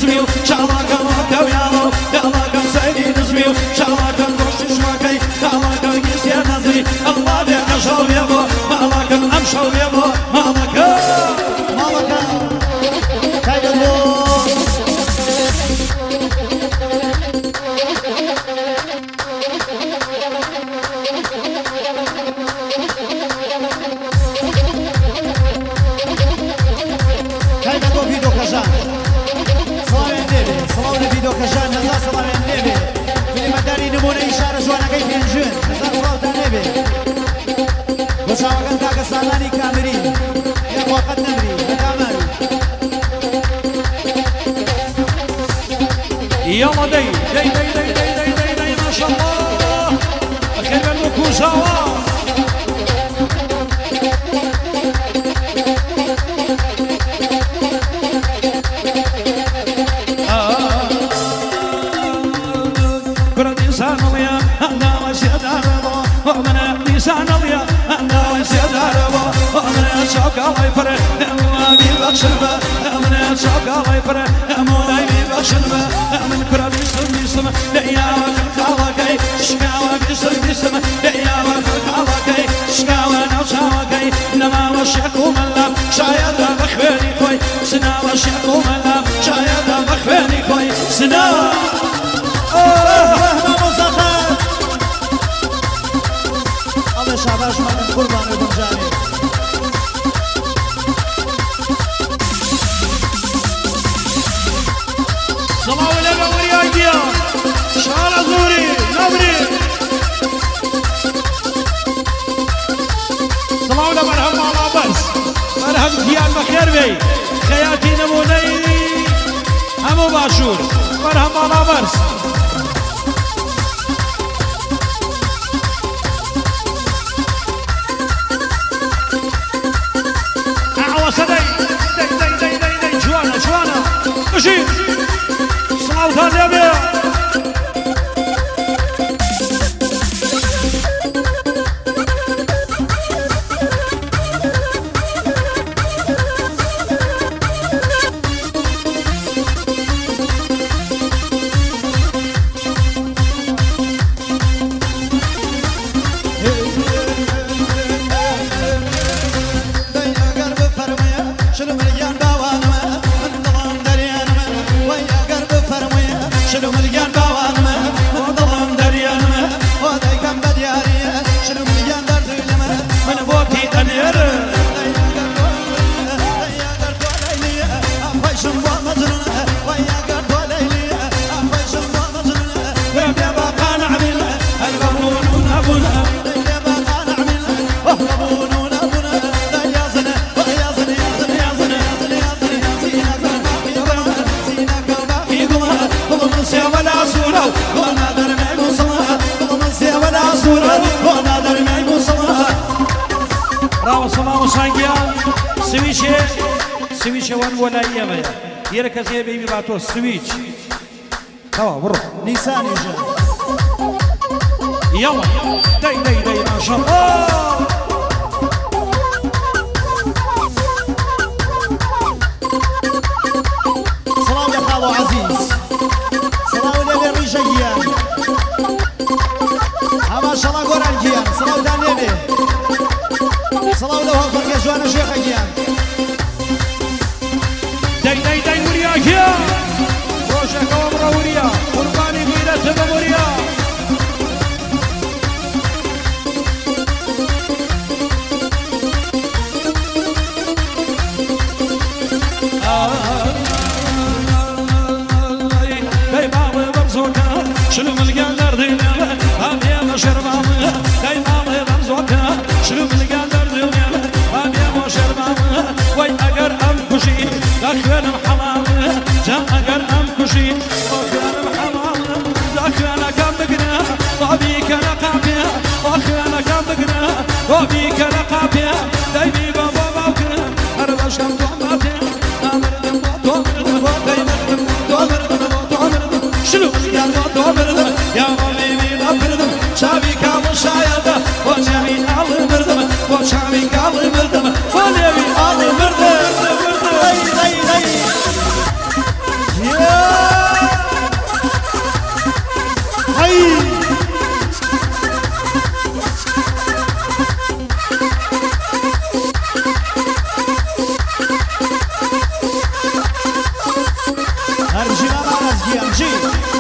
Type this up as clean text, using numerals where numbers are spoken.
نزمي شعلك وكو يالو يالك سيدي نزمي شعلك وش شوكي يالك يسيا نزري الله بيك شو يبو مالك امشو يبو مالك كجان نزار صلاة النبي في المداري نمونه إشارة جوانا كيف ينجون نزار صلاة النبي وشاوكا كاكا سالاني كامرين يا وقت نمري مكامل يلا دي دي دي دي دي دي دي دي ما شاء الله أخير منكم سوا سانويا أنا وسيداربا أنا شوق الله يفرح أنا بيبخشنبا أنا شوق الله يفرح أنا بيبخشنبا من كرة بيسم ليا وكالكاوكي شكاوى بيسم ليا وكالكاوكي شكاوى نوشاوكي نما وشيكو ملاب شايد بخواني خوي سنا وشيكو ملاب شايد بخواني خوي سنا شعباش من قربان ابن جاني صلاة لك ورياجيا شعر زوري نبري صلاة لك مرحب مع بس مرحب ديان بخير بي خياتي نموني همو باشور مرحب مع بس شيء صلاة ثانية سويتش وان ولا يما يركز يا بيبي باتو سويتش توا برو نيسان يجي يلا داي داي داي ما شاء الله صلاة يا خالو عزيز صلاة يا بيبي جيان ما شاء الله قران جيان صلاة دانيبي صلاة لو هالفرق جوانا شيخ جيان داي داي داي وريا جيا روشا كوامرا وريا قرباني بينا تبا وريا داي بابي برزوكا شنو ملقان دردينا هامي مشربامي داي بابي برزوكا شنو ملقان دردينا هامي مشربامي وي اقر ام كشي داخل محمامي جا اقر ام كشي داخل محمامي داخل كم بقنا وبيك نقابيا داخل كم بقنا وبيك نقابيا دايمي بابا باوكنا اربش كم توماتي امردم تومردم دايمردم تومردم شنو يا تومردم يا مامي بابردم شابي كام شايدا وشامي alımırdım وشامي alımırdım فاليبي alımırdım Yeah! حاجی